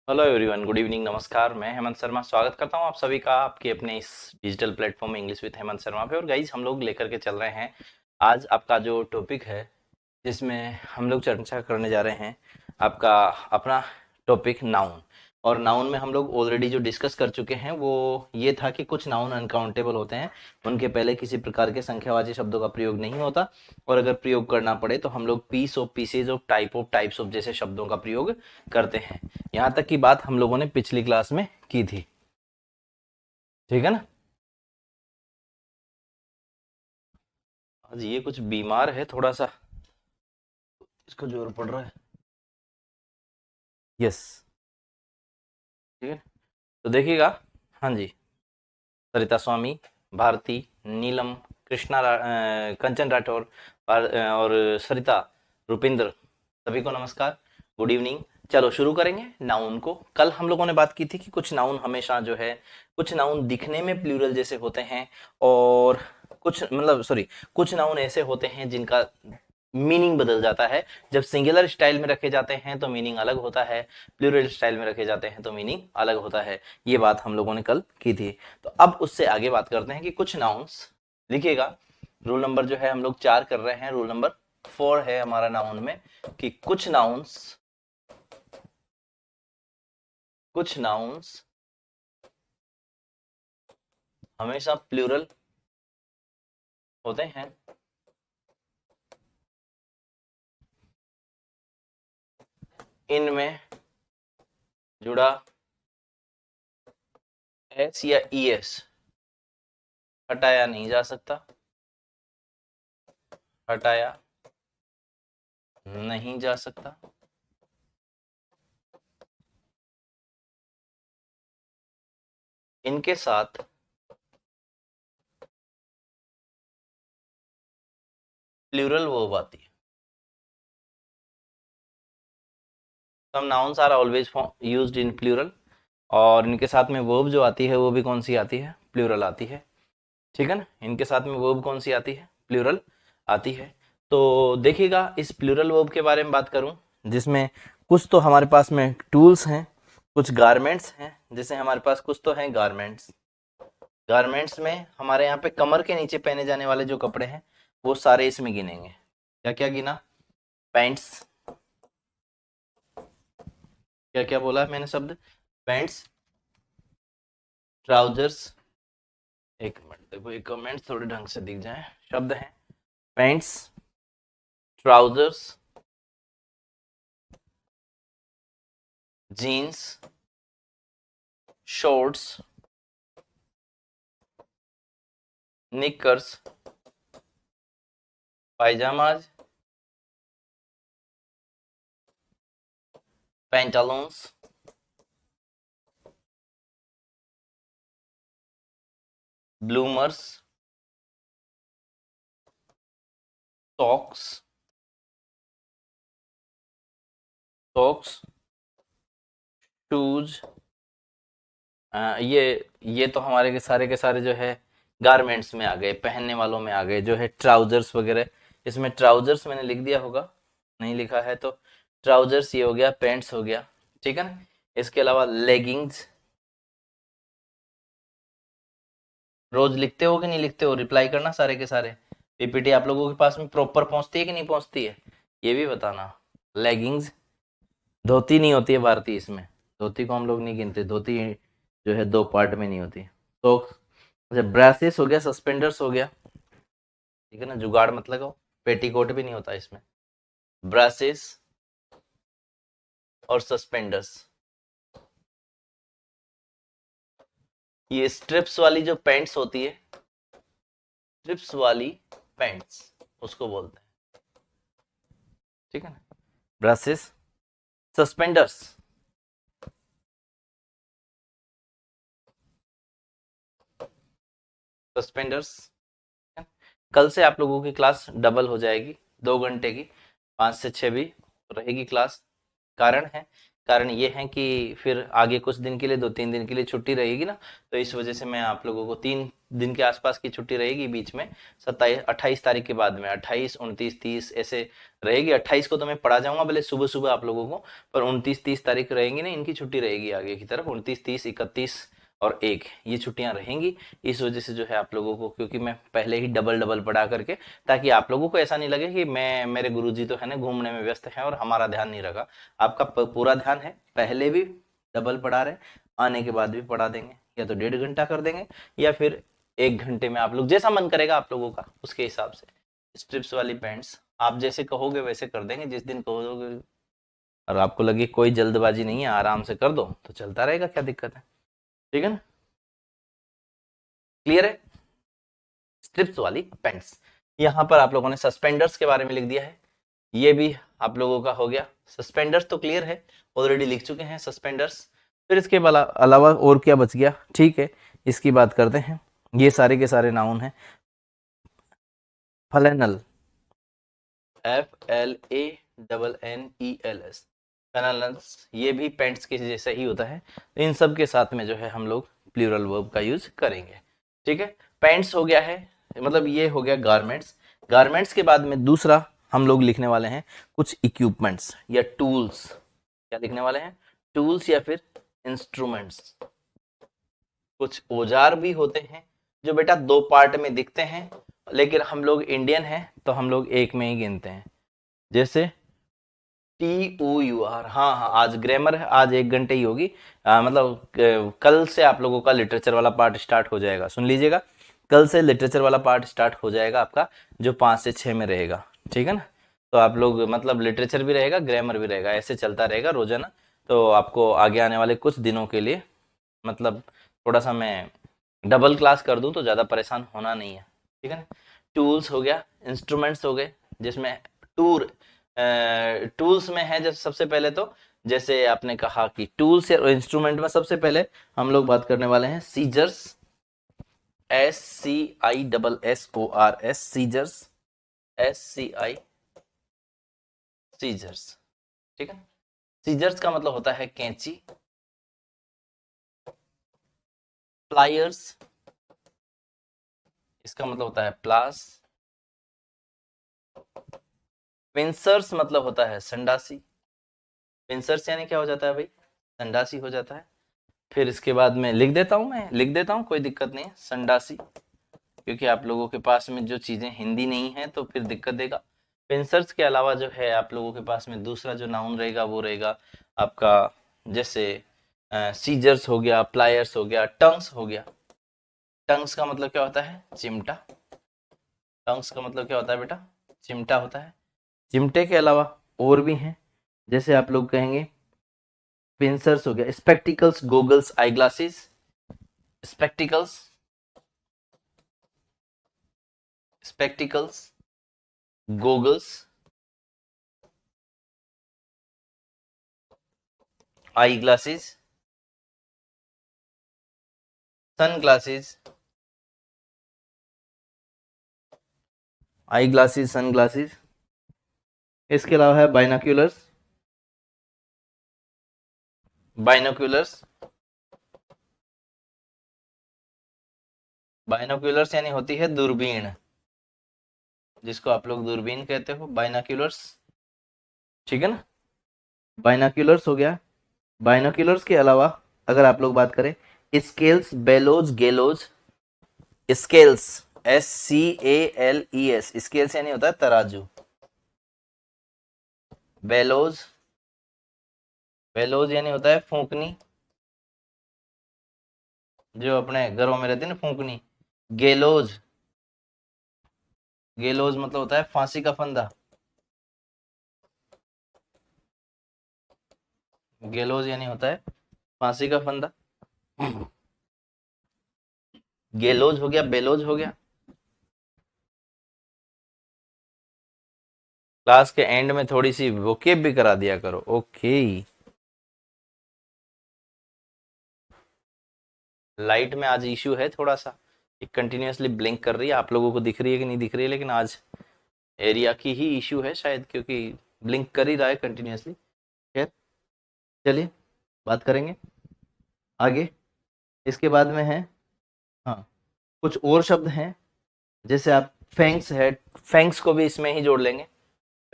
Hello everyone, good evening, नमस्कार। मैं हेमंत शर्मा स्वागत करता हूं आप सभी का आपके अपने इस digital platform English with Hemant Sharma पे। और गाइज, हम लोग लेकर के चल रहे हैं आज आपका जो टॉपिक है, जिसमें हम लोग चर्चा करने जा रहे हैं आपका अपना टॉपिक नाउन। और नाउन में हम लोग ऑलरेडी जो डिस्कस कर चुके हैं वो ये था कि कुछ नाउन अनकाउंटेबल होते हैं, उनके पहले किसी प्रकार के संख्यावाची शब्दों का प्रयोग नहीं होता, और अगर प्रयोग करना पड़े तो हम लोग piece of, pieces of, type of, types of जैसे शब्दों का प्रयोग करते हैं। यहाँ तक की बात हम लोगों ने पिछली क्लास में की थी, ठीक है ना। आज ये कुछ बीमार है थोड़ा सा, इसको जोर पड़ रहा है। यस, ठीक है। तो देखिएगा, हाँ जी, सरिता स्वामी, भारती, नीलम, कंचन राठौर और सरिता, रुपिंदर, सभी को नमस्कार, गुड इवनिंग। चलो शुरू करेंगे नाउन को। कल हम लोगों ने बात की थी कि कुछ नाउन हमेशा जो है, कुछ नाउन दिखने में प्लूरल जैसे होते हैं, और कुछ मतलब सॉरी, कुछ नाउन ऐसे होते हैं जिनका मीनिंग बदल जाता है। जब सिंगुलर स्टाइल में रखे जाते हैं तो मीनिंग अलग होता है, प्लूरल स्टाइल में रखे जाते हैं तो मीनिंग अलग होता है। ये बात हम लोगों ने कल की थी। तो अब उससे आगे बात करते हैं कि कुछ नाउन्स, लिखिएगा, रूल नंबर जो है हम लोग 4 कर रहे हैं, रूल नंबर 4 है हमारा नाउन में कि कुछ नाउन्स हमेशा प्लूरल होते हैं। इनमें जुड़ा एस या ई एस हटाया नहीं जा सकता, हटाया नहीं जा सकता। इनके साथ प्लूरल वर्ब आती है। Some nouns are always used in plural, और इनके साथ में वर्ब जो आती है वो भी कौन सी आती है, प्लूरल आती है, ठीक है ना। इनके साथ में वर्ब कौन सी आती है, प्लूरल आती है। तो देखिएगा, इस प्लूरल वर्ब के बारे में बात करूं, जिसमें कुछ तो हमारे पास में टूल्स हैं, कुछ गारमेंट्स हैं। जैसे हमारे पास कुछ तो हैं गारमेंट्स, गारमेंट्स में हमारे यहाँ पे कमर के नीचे पहने जाने वाले जो कपड़े हैं वो सारे इसमें गिनेंगे। क्या क्या गिना, पैंट्स, क्या क्या बोला मैंने शब्द, पैंट्स, ट्राउजर्स, एक मिनट देखो, एक कमेंट्स थोड़े ढंग से दिख जाए, शब्द हैं pants, trousers, jeans, shorts, knickers, pyjamas, pantaloons, bloomers, socks, socks, shoes. ये तो हमारे के सारे जो है गारमेंट्स में आ गए, पहनने वालों में आ गए, जो है ट्राउजर्स वगैरह। इसमें ट्राउजर्स मैंने लिख दिया होगा, नहीं लिखा है तो ट्राउजर्स ये हो गया, पैंट्स हो गया, ठीक है ना। इसके अलावा लेगिंग्स, रोज लिखते हो कि नहीं लिखते हो, रिप्लाई करना सारे के सारे। पीपीटी आप लोगों के पास में प्रॉपर पहुंचती है कि नहीं पहुंचती है, ये भी बताना। लेगिंग्स, धोती नहीं होती है भारतीय इसमें, धोती को हम लोग नहीं गिनते, धोती जो है 2 पार्ट में नहीं होती। तो अच्छा, ब्रासेस हो गया, सस्पेंडर्स हो गया, ठीक है ना, जुगाड़ मत लगाओ, पेटीकोट भी नहीं होता इसमें। ब्रासेस और सस्पेंडर्स, ये स्ट्रिप्स वाली जो पैंट्स होती है, स्ट्रिप्स वाली पैंट्स उसको बोलते हैं, ठीक है ना। Braces, suspenders, suspenders. कल से आप लोगों की क्लास डबल हो जाएगी, 2 घंटे की, 5 से 6 भी रहेगी क्लास। कारण है, कारण ये है कि फिर आगे कुछ दिन के लिए, 2-3 दिन के लिए छुट्टी रहेगी ना, तो इस वजह से मैं आप लोगों को दिन के आसपास की छुट्टी रहेगी बीच में, 27-28 तारीख के बाद में 28, 29, 30 ऐसे रहेगी। 28 को तो मैं पढ़ा जाऊंगा भले सुबह सुबह आप लोगों को, पर 29, 30 तारीख रहेंगी ना, इनकी छुट्टी रहेगी आगे की तरफ, 29, 30, 31 और 1 ये छुट्टियां रहेंगी। इस वजह से जो है आप लोगों को, क्योंकि मैं पहले ही डबल डबल पढ़ा करके, ताकि आप लोगों को ऐसा नहीं लगे कि मैं, मेरे गुरुजी तो है ना घूमने में व्यस्त हैं और हमारा ध्यान नहीं रखा। आपका पूरा ध्यान है, पहले भी डबल पढ़ा रहे, आने के बाद भी पढ़ा देंगे, या तो 1.5 घंटा कर देंगे या फिर 1 घंटे में, आप लोग जैसा मन करेगा आप लोगों का उसके हिसाब से। स्ट्रिप्स वाली पैंट्स आप जैसे कहोगे वैसे कर देंगे, जिस दिन कहोगे। और आपको लगे कोई जल्दबाजी नहीं है, आराम से कर दो तो चलता रहेगा, क्या दिक्कत है, ठीक है ना, क्लियर है। स्ट्रिप्स वाली पैंट्स। यहाँ पर आप लोगों ने सस्पेंडर्स के बारे में लिख दिया है, ये भी आप लोगों का हो गया। सस्पेंडर्स तो क्लियर है, ऑलरेडी लिख चुके हैं सस्पेंडर्स। फिर इसके अलावा और क्या बच गया, ठीक है, इसकी बात करते हैं। ये सारे के सारे नाउन हैं। फ्लैनल, FLANNELS, फ्लैनल्स, ये भी पैंट्स के जैसा ही होता है। इन सब के साथ में जो है हम लोग प्लूरल वर्ब का यूज करेंगे, ठीक है। पैंट्स हो गया है, मतलब ये हो गया गारमेंट्स। गारमेंट्स के बाद में दूसरा हम लोग लिखने वाले हैं कुछ इक्विपमेंट्स या टूल्स। क्या लिखने वाले हैं, टूल्स या फिर इंस्ट्रूमेंट्स। कुछ औजार भी होते हैं जो बेटा 2 पार्ट में दिखते हैं, लेकिन हम लोग इंडियन हैं तो हम लोग एक में ही गिनते हैं। जैसे TOUR, हाँ हाँ, आज ग्रामर है, आज 1 घंटे ही होगी। मतलब कल से आप लोगों का लिटरेचर वाला पार्ट स्टार्ट हो जाएगा, सुन लीजिएगा, कल से लिटरेचर वाला पार्ट स्टार्ट हो जाएगा आपका, जो 5 से 6 में रहेगा, ठीक है ना। तो आप लोग मतलब लिटरेचर भी रहेगा, ग्रामर भी रहेगा, ऐसे चलता रहेगा रोजाना। तो आपको आगे आने वाले कुछ दिनों के लिए मतलब थोड़ा सा मैं डबल क्लास कर दूं तो ज़्यादा परेशान होना नहीं है, ठीक है ना। टूल्स हो गया, इंस्ट्रूमेंट्स हो गए, जिसमें टूर टूल्स में है जब सबसे पहले तो, जैसे आपने कहा कि टूल्स और इंस्ट्रूमेंट में सबसे पहले हम लोग बात करने वाले हैं scissors, SCISSORS, scissors, SCI, scissors, ठीक है। सीजर्स का मतलब होता है कैंची। प्लायर्स, इसका मतलब होता है प्लास। पिंसर्स मतलब होता है संडासी। पिंसर्स यानी क्या हो जाता है भाई, संडासी हो जाता है। फिर इसके बाद में लिख देता हूं, मैं लिख देता हूं, कोई दिक्कत नहीं है, संडासी, क्योंकि आप लोगों के पास में जो चीजें हिंदी नहीं है तो फिर दिक्कत देगा। पिंसर्स के अलावा जो है आप लोगों के पास में दूसरा जो नाउन रहेगा वो रहेगा आपका, जैसे सीजर्स हो गया, प्लायर्स हो गया, टंग्स हो गया। टंग्स का मतलब क्या होता है, चिमटा। टंग्स का मतलब क्या होता है बेटा, चिमटा होता है। चिमटे के अलावा और भी हैं, जैसे आप लोग कहेंगे पिंसर्स हो गया, spectacles, goggles, eye glasses, spectacles, spectacles, goggles, eye glasses, sun glasses, eye glasses, sun glasses. इसके अलावा है बाइनोक्यूलर्स, बाइनोक्यूलर्स, बाइनोक्यूलर्स यानी होती है दूरबीन, जिसको आप लोग दूरबीन कहते हो, बाइनोक्यूलर्स, ठीक है ना। बाइनोक्यूलर्स हो गया। बाइनोक्यूलर्स के अलावा अगर आप लोग बात करें, scales, bellows, gallows. Scales, SCALES, scales यानी होता है तराजू। बेलोज, बेलोज यानी होता है फूंकनी, जो अपने घरों में रहती है ना फूंकनी। गेलोज, गेलोज मतलब होता है फांसी का फंदा। गेलोज यानी होता है फांसी का फंदा। गेलोज हो गया, बेलोज हो गया। क्लास के एंड में थोड़ी सी वोकेब भी करा दिया करो, ओके। लाइट में आज इश्यू है थोड़ा सा, कंटिन्यूअसली ब्लिंक कर रही है, आप लोगों को दिख रही है कि नहीं दिख रही है, लेकिन आज एरिया की ही इश्यू है शायद, क्योंकि ब्लिंक कर ही रहा है कंटिन्यूअसली। खैर चलिए बात करेंगे आगे। इसके बाद में है, हाँ, कुछ और शब्द हैं, जैसे आप फैंक्स है, फैंक्स को भी इसमें ही जोड़ लेंगे।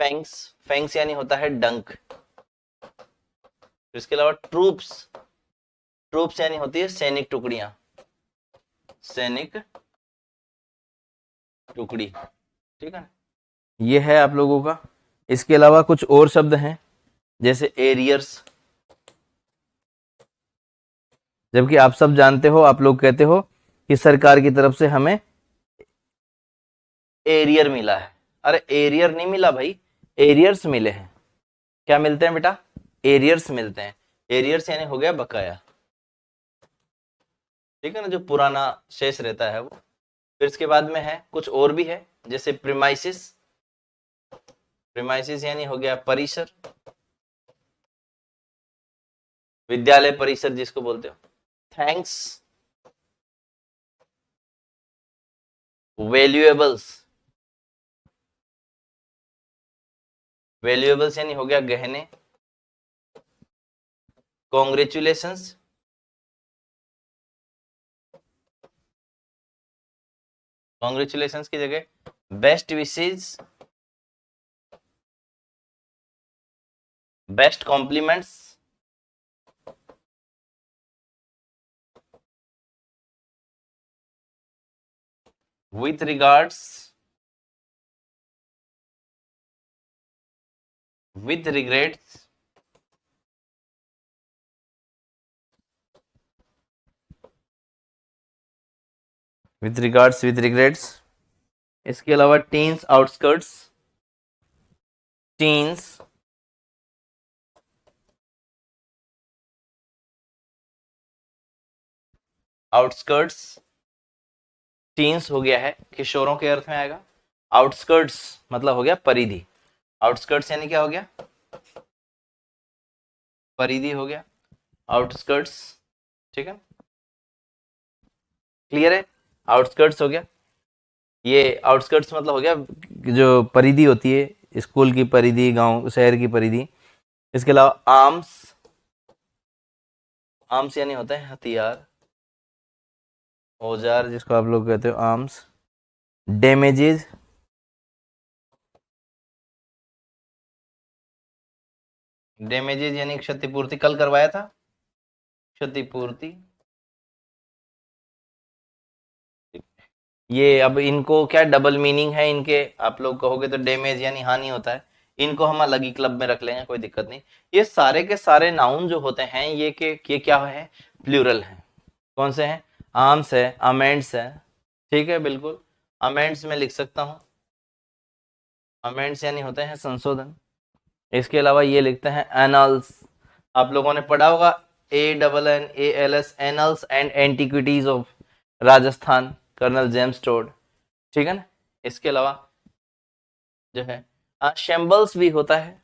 फैंक्स, फैंक्स यानी होता है डंक। इसके अलावा ट्रूप्स, ट्रूप्स यानी होती है सैनिक टुकड़ियां, सैनिक टुकड़ी, ठीक है। ये है आप लोगों का। इसके अलावा कुछ और शब्द हैं, जैसे एरियर्स, जबकि आप सब जानते हो, आप लोग कहते हो कि सरकार की तरफ से हमें एरियर मिला है। अरे एरियर नहीं मिला भाई, एरियर्स मिले हैं। क्या मिलते हैं बेटा? एरियर्स मिलते हैं। एरियर्स यानी हो गया बकाया, ठीक है ना, जो पुराना शेष रहता है वो। फिर इसके बाद में है कुछ और भी है, जैसे प्रीमाइसिस, प्रीमाइसिस यानी हो गया परिसर, विद्यालय परिसर जिसको बोलते हो। थैंक्स, वैल्यूएबल्स, वैल्यूएबल्स यानी हो गया गहने। कॉन्ग्रेचुलेशंस, कॉन्ग्रेचुलेशंस की जगह best wishes, best compliments, with regards, with regrets, with regards, with regrets. इसके अलावा teens outskirts, teens outskirts, teens हो गया है किशोरों के अर्थ में आएगा। आउटस्कर्ट्स मतलब हो गया परिधि, आउटस्कर्ट्स यानी क्या हो गया? परिधि हो गया, आउटस्कर्ट्स, ठीक है, क्लियर है। आउटस्कर्ट्स हो गया, ये आउटस्कर्ट्स मतलब हो गया जो परिधि होती है, स्कूल की परिधि, गांव शहर की परिधि। इसके अलावा आर्म्स, आर्म्स यानी होता है हथियार, औजार जिसको आप लोग कहते हो आर्म्स। डैमेजेस, डैमेजेस यानी क्षतिपूर्ति, कल करवाया था क्षतिपूर्ति। ये अब इनको क्या डबल मीनिंग है इनके, आप लोग कहोगे तो डैमेज यानी हानि होता है, इनको हम अलग ही क्लब में रख लेंगे, कोई दिक्कत नहीं। ये सारे के सारे नाउन जो होते हैं ये क्या है? प्लूरल है। कौन से हैं? आर्म्स है, अमेंड्स है, ठीक है, बिल्कुल अमेंड्स में लिख सकता हूँ, अमेंड्स यानी होते हैं संशोधन। इसके अलावा ये लिखते हैं एनल्स, आप लोगों ने पढ़ा होगा ANNALS, annals and antiquities of Rajasthan, colonel James Tod, ठीक है ना। इसके अलावा जो है शैम्बल्स भी होता है,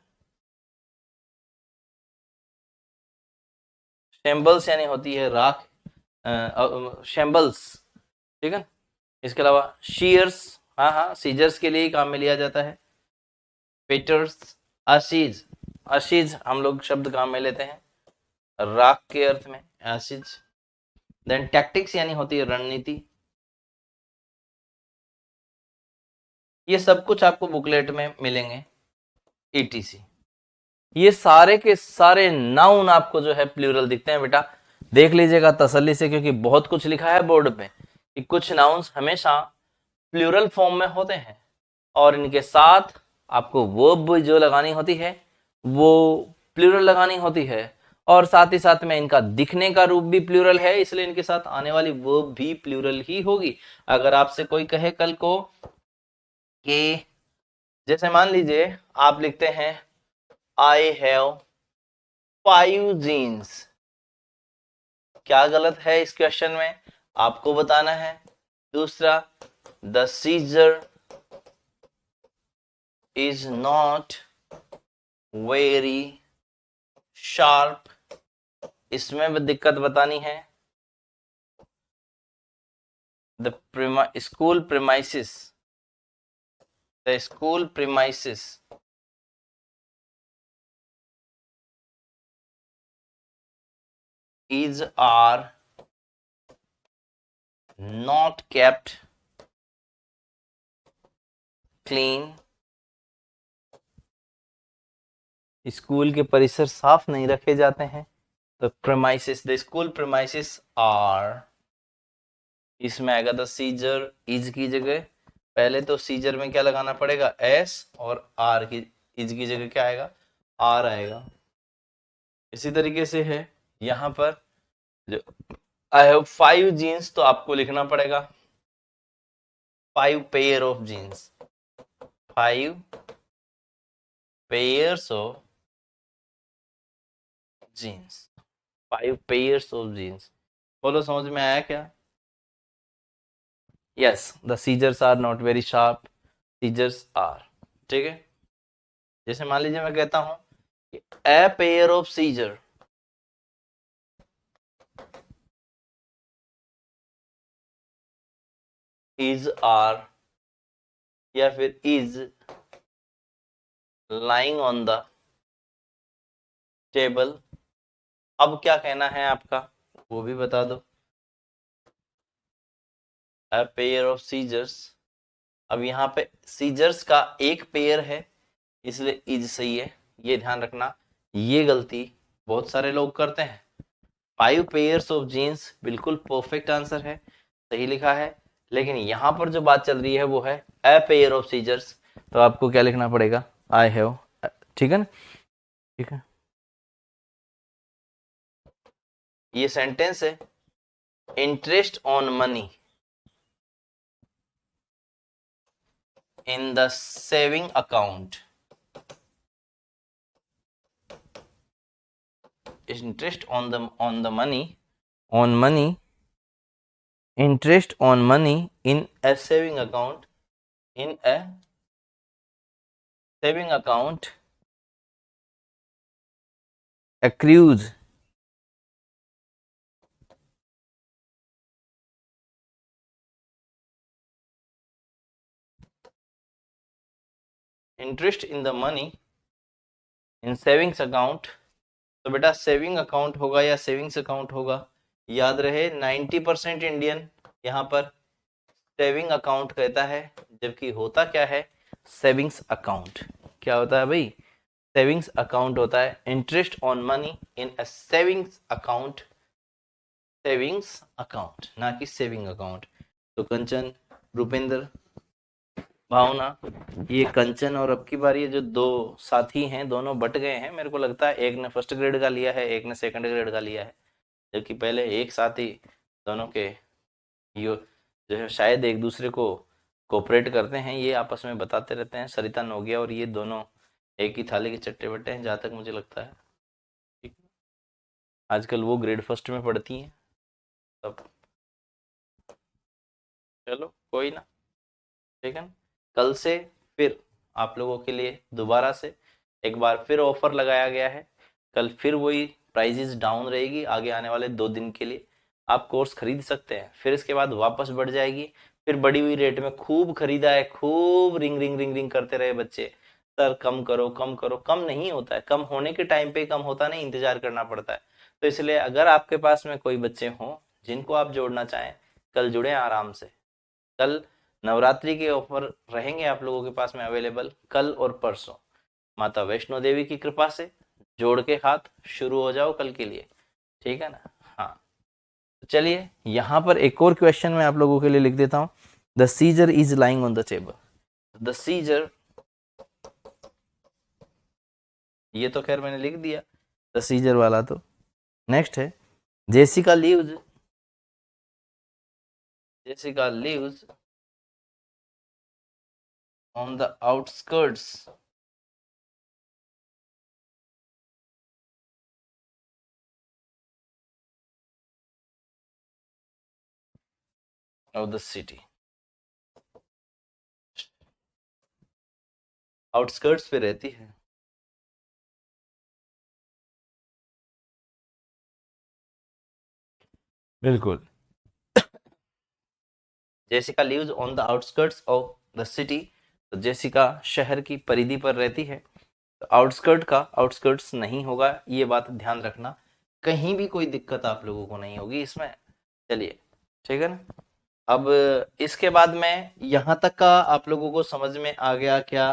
शैम्बल्स यानी होती है राख, शैम्बल्स, ठीक है। इसके अलावा शीयर्स, हाँ हाँ सीजर्स के लिए ही काम में लिया जाता है। पेटर्स, अशीज, अशीज हम लोग शब्द काम में लेते हैं राख के अर्थ में, अशीज। देन टैक्टिक्स यानी होती है रणनीति। ये सब कुछ आपको बुकलेट में मिलेंगे, ETC। ये सारे के सारे नाउन आपको जो है प्लूरल दिखते हैं बेटा, देख लीजिएगा तसल्ली से, क्योंकि बहुत कुछ लिखा है बोर्ड पे कि कुछ नाउन्स हमेशा प्लूरल फॉर्म में होते हैं, और इनके साथ आपको वर्ब जो लगानी होती है वो प्लूरल लगानी होती है, और साथ ही साथ में इनका दिखने का रूप भी प्लूरल है, इसलिए इनके साथ आने वाली वर्ब भी प्लूरल ही होगी। अगर आपसे कोई कहे कल को कि जैसे मान लीजिए आप लिखते हैं आई हैव 5 जीन्स, क्या गलत है इस क्वेश्चन में आपको बताना है। दूसरा, the scissor is not very sharp, इसमें भी दिक्कत बतानी है। The school premises, the school premises is are not kept clean, स्कूल के परिसर साफ नहीं रखे जाते हैं। तो premises, the school premises are, इसमें आएगा द सीजर, इज की जगह। पहले तो सीजर में क्या लगाना पड़ेगा, एस, और आर की, इज की जगह क्या आएगा, आर आएगा। इसी तरीके से है यहाँ पर, जो आई हैव 5 जीन्स, तो आपको लिखना पड़ेगा 5 pair of jeans, 5 pairs of jeans, 5 pairs of jeans. बोलो समझ में आया क्या? Yes, the scissors are not very sharp, scissors are, ठीक है। जैसे मान लीजिए मैं कहता हूं कि a pair of scissor, is are, या फिर is lying on the table. अब क्या कहना है आपका, वो भी बता दो। अ पेयर ऑफ सीजर्स, अब यहाँ पे सीजर्स का एक पेयर है, इसलिए इज सही है, ये ध्यान रखना। ये गलती बहुत सारे लोग करते हैं। 5 पेयर्स ऑफ जीन्स बिल्कुल परफेक्ट आंसर है, सही लिखा है, लेकिन यहाँ पर जो बात चल रही है वो है अ पेयर ऑफ सीजर्स, तो आपको क्या लिखना पड़ेगा, आई हैव, ठीक है ना, ठीक है। ये सेंटेंस है, interest on money in the saving account, interest on the money, on money, interest on money in a saving account, in a saving account accrues interest in the money in savings account। तो बेटा saving account होगा या savings account होगा, याद रहे 90% Indian यहाँ पर saving account कहता है, जबकि होता क्या है, सेविंग्स अकाउंट। क्या होता है भाई, सेविंग्स अकाउंट होता है। Interest on money in a savings account, savings account, ना कि सेविंग अकाउंट। तो कंचन, रुपेंद्र, भावना, ये कंचन और अब की बार ये जो दो साथी हैं दोनों बट गए हैं। मेरे को लगता है एक ने फर्स्ट ग्रेड का लिया है, एक ने सेकंड ग्रेड का लिया है, जबकि पहले एक साथी दोनों के यो जो है शायद एक दूसरे को कोऑपरेट करते हैं, ये आपस में बताते रहते हैं। सरिता नोगिया और ये दोनों एक ही थाली के चट्टे बट्टे हैं, जहाँ तक मुझे लगता है। ठीक, आजकल वो ग्रेड फर्स्ट में पढ़ती हैं तब, चलो कोई ना, ठीक है ना। कल से फिर आप लोगों के लिए दोबारा से एक बार फिर ऑफर लगाया गया है। कल फिर वही प्राइजेस डाउन रहेगी, आगे आने वाले 2 दिन के लिए आप कोर्स खरीद सकते हैं, फिर इसके बाद वापस बढ़ जाएगी, फिर बढ़ी हुई रेट में खूब खरीदा है, खूब रिंग रिंग रिंग रिंग करते रहे बच्चे, सर कम करो कम करो। कम नहीं होता है, कम होने के टाइम पे कम होता नहीं, इंतजार करना पड़ता है। तो इसलिए अगर आपके पास में कोई बच्चे हों जिनको आप जोड़ना चाहें, कल जुड़े आराम से। कल नवरात्रि के ऑफर रहेंगे आप लोगों के पास में अवेलेबल, कल और परसों। माता वैष्णो देवी की कृपा से जोड़ के हाथ शुरू हो जाओ कल के लिए, ठीक है ना। हाँ, तो चलिए यहाँ पर एक और क्वेश्चन मैं आप लोगों के लिए लिख देता हूँ। The scissor is lying on the table, the seizure, ये तो खैर मैंने लिख दिया द सीजर वाला। तो नेक्स्ट है Jessica leaves, Jessica leaves on the outskirts of the city, outskirts पे रहती है। बिल्कुल, Jessica lives on the outskirts of the city, तो जेसिका शहर की परिधि पर रहती है। तो आउटस्कर्ट का आउटस्कर्ट्स नहीं होगा, ये बात ध्यान रखना, कहीं भी कोई दिक्कत आप लोगों को नहीं होगी इसमें। चलिए, ठीक है ना। अब इसके बाद में यहाँ तक का आप लोगों को समझ में आ गया क्या?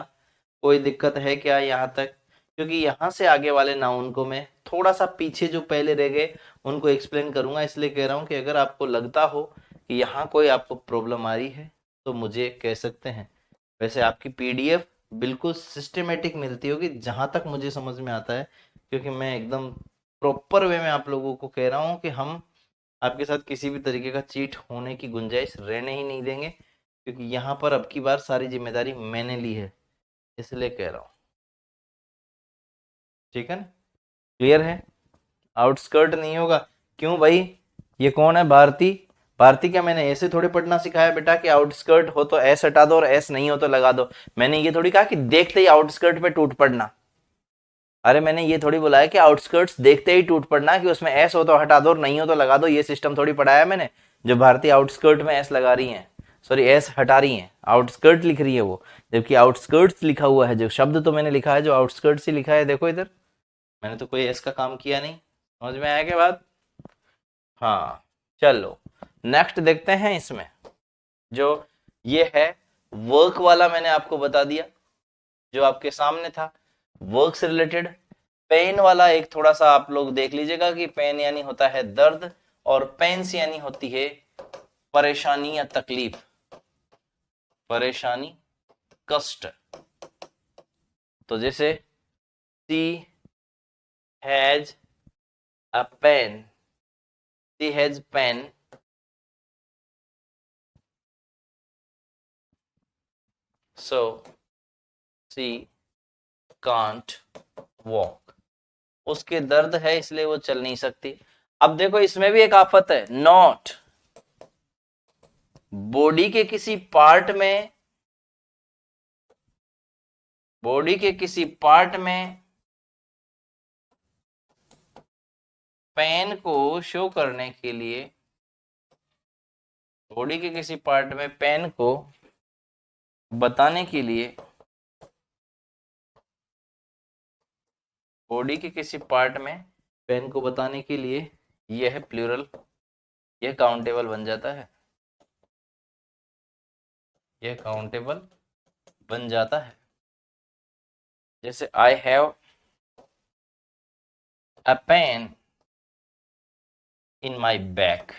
कोई दिक्कत है क्या यहाँ तक? क्योंकि यहाँ से आगे वाले नाउन को मैं थोड़ा सा पीछे जो पहले रह गए उनको एक्सप्लेन करूंगा, इसलिए कह रहा हूँ कि अगर आपको लगता हो कि यहाँ कोई आपको प्रॉब्लम आ रही है तो मुझे कह सकते हैं। वैसे आपकी पीडीएफ बिल्कुल सिस्टमेटिक मिलती होगी जहां तक मुझे समझ में आता है, क्योंकि मैं एकदम प्रॉपर वे में आप लोगों को कह रहा हूँ कि हम आपके साथ किसी भी तरीके का चीट होने की गुंजाइश रहने ही नहीं देंगे, क्योंकि यहाँ पर अब की बार सारी जिम्मेदारी मैंने ली है, इसलिए कह रहा हूँ। ठीक है ना? क्लियर है? आउटस्कर्ट नहीं होगा। क्यों भाई? ये कौन है? भारती। भारती क्या मैंने ऐसे थोड़े पढ़ना सिखाया बेटा कि आउटस्कर्ट हो तो एस हटा दो और एस नहीं हो तो लगा दो? मैंने ये थोड़ी कहा कि देखते ही आउटस्कर्ट पे टूट पड़ना। अरे मैंने ये थोड़ी बुलाया कि आउटस्कर्ट्स देखते ही टूट पड़ना, कि उसमें एस हो तो हटा दो और नहीं हो तो लगा दो। ये सिस्टम थोड़ी पढ़ाया मैंने। जो भारतीय आउटस्कर्ट में एस लगा रही हैं, सॉरी एस हटा रही हैं, आउटस्कर्ट लिख रही है वो, जबकि आउटस्कर्ट्स लिखा हुआ है। जो शब्द तो मैंने लिखा है जो आउटस्कर्ट्स ही लिखा है, देखो इधर, मैंने तो कोई एस का काम किया नहीं। समझ में आया क्या बात? हाँ, चलो नेक्स्ट देखते हैं। इसमें जो ये है वर्क वाला मैंने आपको बता दिया, जो आपके सामने था वर्क से रिलेटेड। पेन वाला एक थोड़ा सा आप लोग देख लीजिएगा कि पेन यानी होता है दर्द, और पेन्स यानी होती है परेशानी या तकलीफ, परेशानी, कष्ट। तो जैसे she has a pain, she has pain, so she can't walk. उसके दर्द है इसलिए वो चल नहीं सकती। अब देखो इसमें भी एक आफत है, नॉट बॉडी के किसी पार्ट में, बॉडी के किसी पार्ट में पेन को शो करने के लिए, बॉडी के किसी पार्ट में पेन को बताने के लिए, बॉडी के किसी पार्ट में पेन को बताने के लिए, यह है प्लूरल, यह काउंटेबल बन जाता है, यह काउंटेबल बन जाता है। जैसे I have a pain in my back,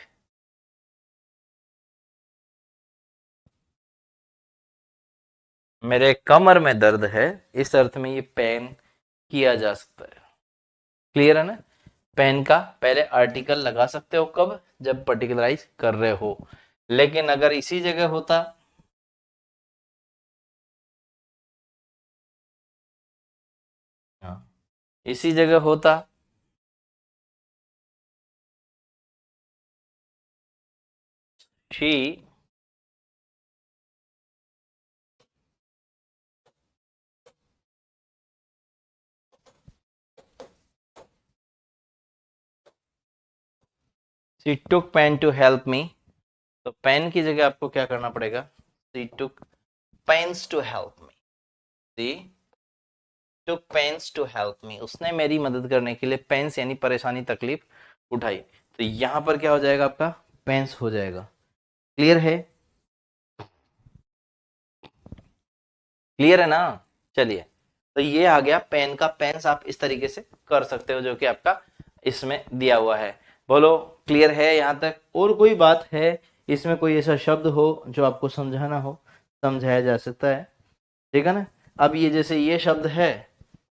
मेरे कमर में दर्द है, इस अर्थ में ये पेन किया जा सकता है। क्लियर है ना? पेन का पहले आर्टिकल लगा सकते हो कब? जब पर्टिकुलराइज कर रहे हो। लेकिन अगर इसी जगह होता, हाँ, इसी जगह होता she she took pain to help me, तो पेन की जगह आपको क्या करना पड़ेगा? She took pains to help me, she took pains to help me, उसने मेरी मदद करने के लिए पेन्स यानी परेशानी तकलीफ उठाई। तो यहां पर क्या हो जाएगा? आपका पेन्स हो जाएगा। क्लियर है? क्लियर है ना? चलिए, तो ये आ गया पेन का, पेन्स आप इस तरीके से कर सकते हो जो कि आपका इसमें दिया हुआ है। बोलो क्लियर है यहां तक? और कोई बात है इसमें, कोई ऐसा शब्द हो जो आपको समझाना हो, समझाया जा सकता है। ठीक है ना? अब ये जैसे ये शब्द है,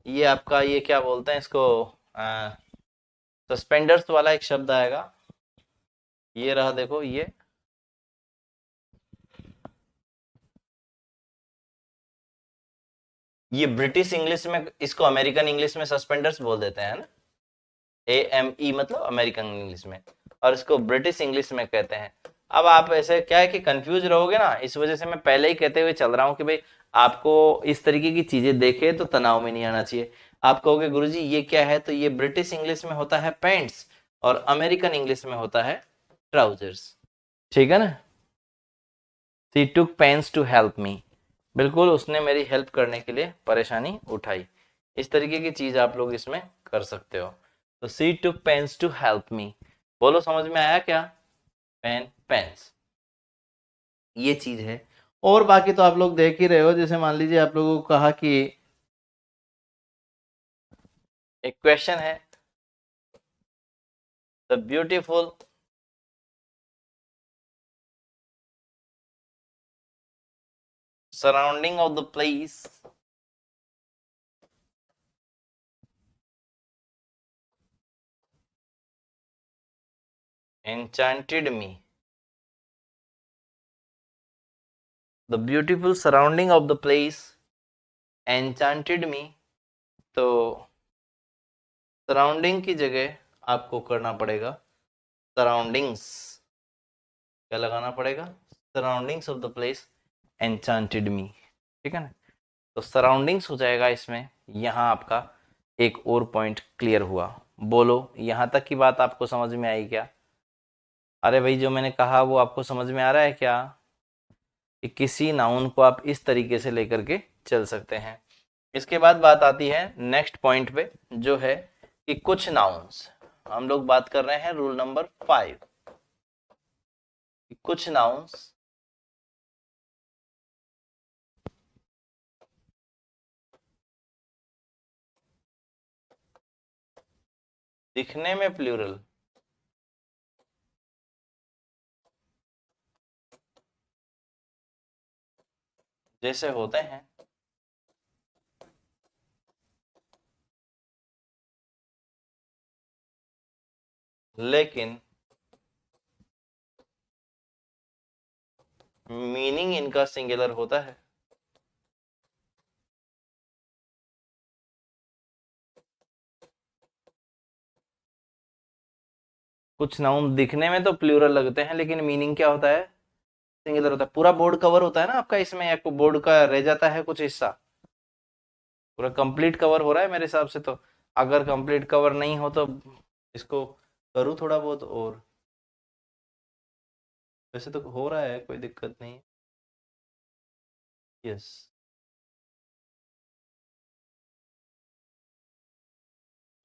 ये आपका ये क्या बोलते हैं इसको, सस्पेंडर्स वाला एक शब्द आएगा। ये रहा देखो, ये ब्रिटिश इंग्लिश में, इसको अमेरिकन इंग्लिश में सस्पेंडर्स बोल देते हैं ना, AME मतलब अमेरिकन इंग्लिश में, और इसको ब्रिटिश इंग्लिश में कहते हैं। अब आप ऐसे क्या है कि कंफ्यूज रहोगे ना, इस वजह से मैं पहले ही कहते हुए चल रहा हूं कि भाई आपको इस तरीके की चीजें देखे तो तनाव में नहीं आना चाहिए। आप कहोगे गुरुजी ये क्या है, तो ये ब्रिटिश इंग्लिश में होता है पैंट्स, और अमेरिकन इंग्लिश में होता है ट्राउजर्स। ठीक है ना? She took pains to help me, बिल्कुल उसने मेरी हेल्प करने के लिए परेशानी उठाई। इस तरीके की चीज आप लोग इसमें कर सकते हो। तो she took pains to help me, बोलो समझ में आया क्या? Pain pains. ये चीज है। और बाकी तो आप लोग देख ही रहे हो, जैसे मान लीजिए आप लोगों को कहा कि एक क्वेश्चन है, the beautiful surrounding of the place enchanted me, the beautiful surrounding of the place enchanted me। तो सराउंडिंग की जगह आपको करना पड़ेगा सराउंडिंग्स, क्या लगाना पड़ेगा, surroundings of the place enchanted me, ठीक है ना। तो सराउंडिंग्स हो जाएगा इसमें। यहाँ आपका एक और पॉइंट क्लियर हुआ। बोलो यहाँ तक की बात आपको समझ में आई क्या? अरे भाई जो मैंने कहा वो आपको समझ में आ रहा है क्या, कि किसी नाउन को आप इस तरीके से लेकर के चल सकते हैं। इसके बाद बात आती है नेक्स्ट पॉइंट पे, जो है कि कुछ नाउन्स, हम लोग बात कर रहे हैं रूल नंबर 5, कुछ नाउन्स दिखने में प्लूरल जैसे होते हैं, लेकिन मीनिंग इनका सिंगुलर होता है। कुछ नाउन दिखने में तो प्लूरल लगते हैं, लेकिन मीनिंग क्या होता है, सिंगुलर होता है। पूरा बोर्ड कवर होता है ना आपका इसमें, या बोर्ड का रह जाता है कुछ हिस्सा, पूरा कंप्लीट कवर हो रहा है मेरे हिसाब से तो। अगर कंप्लीट कवर नहीं हो तो इसको करूँ थोड़ा बहुत और, वैसे तो हो रहा है, कोई दिक्कत नहीं। यस,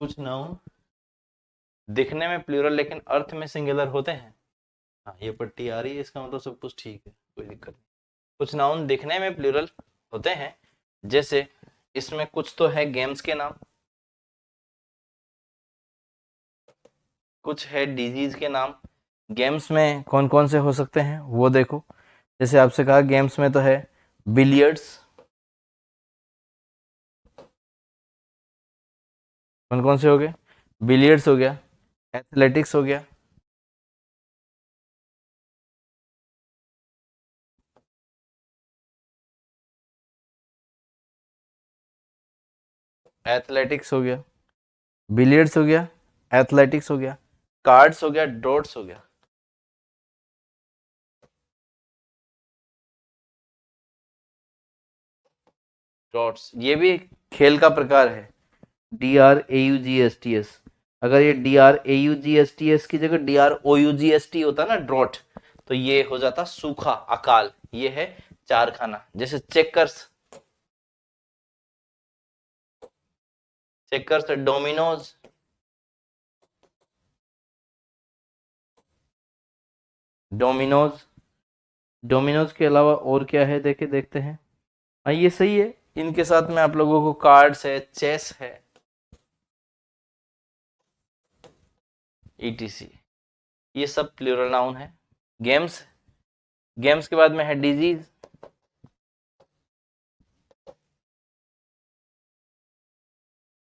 कुछ नाउन दिखने में प्लूरल लेकिन अर्थ में सिंगुलर होते हैं। हाँ ये पट्टी आ रही है, इसका मतलब सब कुछ ठीक है, कोई दिक्कत नहीं। कुछ नाउन दिखने में प्लूरल होते हैं, जैसे इसमें कुछ तो है गेम्स के नाम, कुछ है डिजीज के नाम। गेम्स में कौन कौन से हो सकते हैं वो देखो, जैसे आपसे कहा गेम्स में तो है बिलियर्ड्स, कौन कौन से हो गए, बिलियर्ड्स हो गया, एथलेटिक्स हो गया, एथलेटिक्स हो गया, बिलियर्ड्स हो गया, एथलेटिक्स हो गया, कार्ड्स हो गया, ड्रॉट्स हो गया। ड्रॉट्स ये भी एक खेल का प्रकार है, DRAUGSTS। अगर ये DRAUGSTS की जगह DROUGST होता ना, ड्रॉट, तो ये हो जाता सूखा अकाल। ये है चार खाना, जैसे checkers, checkers Domino's, Domino's, Domino's के अलावा और क्या है देखे देखते हैं। हाँ ये सही है, इनके साथ में आप लोगों को कार्ड्स है, चेस है, ETC, ये सब प्लूरल नाउन है। गेम्स, गेम्स के बाद में है डिजीज,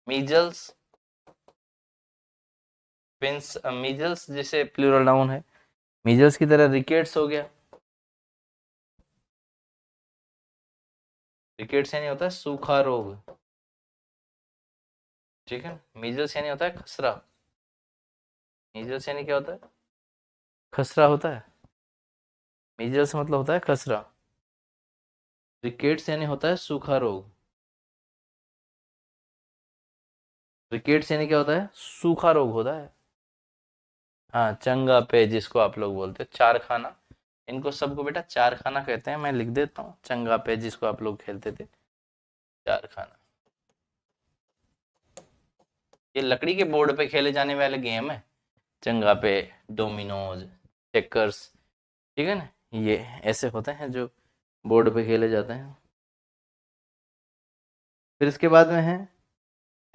मीजल्स, पिंस, मीजल्स जैसे प्लूरल नाउन है। मीजल्स की तरह रिकेट्स हो गया, रिकेट्स यानी होता है सूखा रोग, ठीक है। मीजल्स यानी होता है खसरा, मीजल्स यानी क्या होता है, खसरा होता है, मीजल्स मतलब होता है खसरा। रिकेट्स यानी होता है सूखा रोग, रिकेट्स यानी क्या होता है, सूखा रोग होता है। हाँ चंगा पे जिसको आप लोग बोलते हैं, चार खाना, इनको सबको बेटा चार खाना कहते हैं। मैं लिख देता हूँ, चंगा पे जिसको आप लोग खेलते थे, चार खाना। ये लकड़ी के बोर्ड पे खेले जाने वाले गेम है, चंगा पे, डोमिनोज, चेकर्स, ठीक है ना। ये ऐसे होते हैं जो बोर्ड पे खेले जाते हैं। फिर इसके बाद में है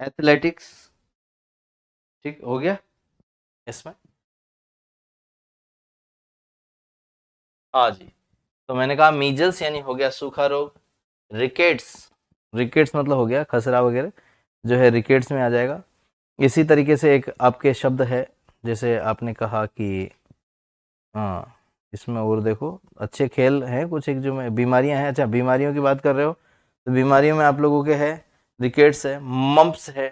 एथलेटिक्स। ठीक हो गया इसमें। हाँ जी। तो मैंने कहा मीजल्स यानी हो गया सूखा रोग। रिकेट्स, रिकेट्स मतलब हो गया खसरा वगैरह, जो है रिकेट्स में आ जाएगा। इसी तरीके से एक आपके शब्द है, जैसे आपने कहा कि हाँ, इसमें और देखो अच्छे खेल हैं कुछ, एक जो में बीमारियां हैं। अच्छा, बीमारियों की बात कर रहे हो तो बीमारियों में आप लोगों के है रिकेट्स है, मम्प्स है।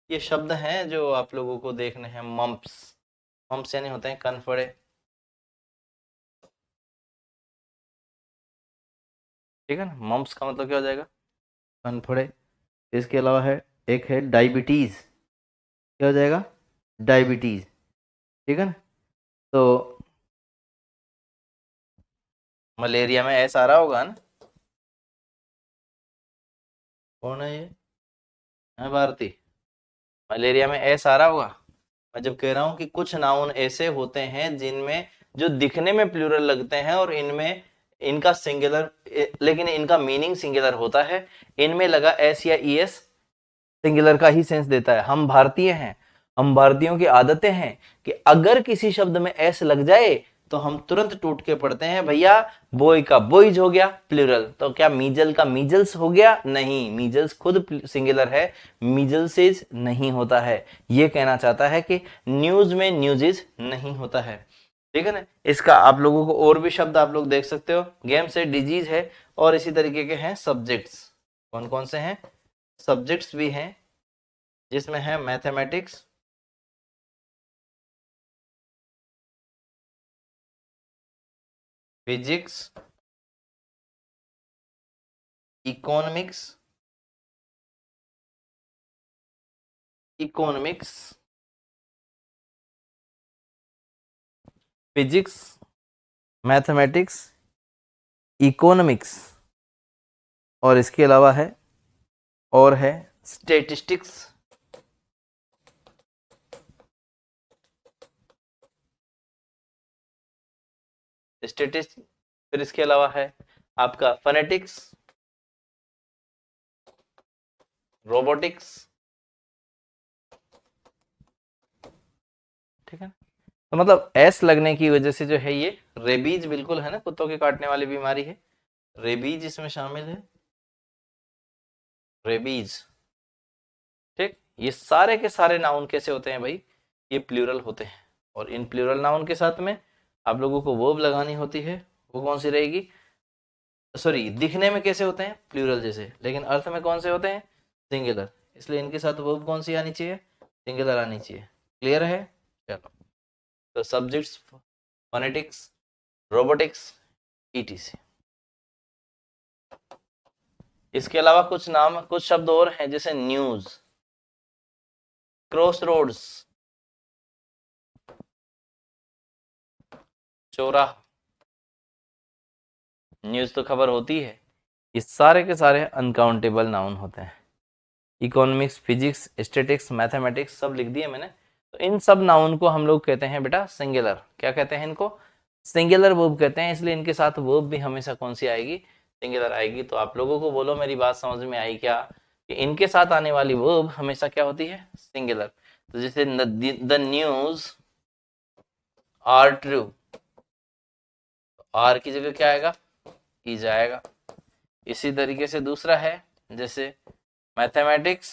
ये शब्द हैं जो आप लोगों को देखने हैं। मम्प्स, मम्प्स यानी होते हैं कनफड़े। ठीक है ना, मम्प्स का मतलब क्या हो जाएगा, कनफड़े। इसके अलावा है, एक है डायबिटीज। क्या हो जाएगा, डायबिटीज। ठीक है ना। तो मलेरिया में ऐसा आ रहा होगा ना, कौन है ये, है भारती। मलेरिया में ऐसा आ रहा होगा। मैं जब कह रहा हूं कि कुछ नाउन ऐसे होते हैं जिनमें जो दिखने में प्लूरल लगते हैं और इनमें इनका सिंगुलर, लेकिन इनका मीनिंग सिंगुलर होता है। इनमें लगा एस या ई एस सिंगुलर का ही सेंस देता है। हम भारतीय हैं, हम भारतीयों की आदतें हैं कि अगर किसी शब्द में एस लग जाए तो हम तुरंत टूट के पढ़ते हैं, भैया बॉय का बॉयज हो गया प्लूरल, तो क्या मीजल का मीजल्स हो गया, नहीं, मीजल्स खुद सिंगुलर है, मीजल्सेज नहीं होता है। ये कहना चाहता है कि न्यूज में न्यूजेज नहीं होता है। ठीक है ना। इसका आप लोगों को और भी शब्द आप लोग देख सकते हो। गेम से डिजीज है, और इसी तरीके के हैं सब्जेक्ट्स। कौन कौन से हैं, सब्जेक्ट्स भी हैं, जिसमें है mathematics, physics, economics, economics, physics, mathematics, economics, और इसके अलावा है, और है स्टेटिस्टिक्स। स्टेटिस्टिक्स, फिर इसके अलावा है आपका फोनेटिक्स, रोबोटिक्स। ठीक है। तो मतलब एस लगने की वजह से जो है ये रेबीज बिल्कुल है ना, कुत्तों के काटने वाली बीमारी है, रेबीज इसमें शामिल है, रेबीज। ठीक, ये सारे के सारे नाउन कैसे होते हैं भाई, ये प्लूरल होते हैं। और इन प्लूरल नाउन के साथ में आप लोगों को वर्ब लगानी होती है। वो कौन सी रहेगी, सॉरी, दिखने में कैसे होते हैं प्लूरल जैसे, लेकिन अर्थ में कौन से होते हैं, सिंगुलर। इसलिए इनके साथ वर्ब कौन सी आनी चाहिए, सिंगुलर आनी चाहिए। क्लियर है, चलो। तो सब्जेक्ट्स, फोनेटिक्स, रोबोटिक्स, ईटीसी। इसके अलावा कुछ नाम, कुछ शब्द और हैं, जैसे न्यूज, क्रॉस रोड्स, चौराहा। न्यूज तो खबर होती है। ये सारे के सारे अनकाउंटेबल नाउन होते हैं। इकोनॉमिक्स, फिजिक्स, स्टैटिक्स, मैथमेटिक्स सब लिख दिए मैंने। तो इन सब नाउन को हम लोग कहते हैं बेटा सिंगुलर। क्या कहते हैं इनको, सिंगुलर वर्ब कहते हैं। इसलिए इनके साथ वर्ब भी हमेशा कौन सी आएगी, सिंगुलर आएगी। तो आप लोगों को बोलो, मेरी बात समझ में आई क्या, कि इनके साथ आने वाली वर्ब हमेशा क्या होती है, सिंगुलर। तो जैसे the news are true, are की जगह क्या आएगा, इज आएगा। इसी तरीके से दूसरा है, जैसे मैथमेटिक्स,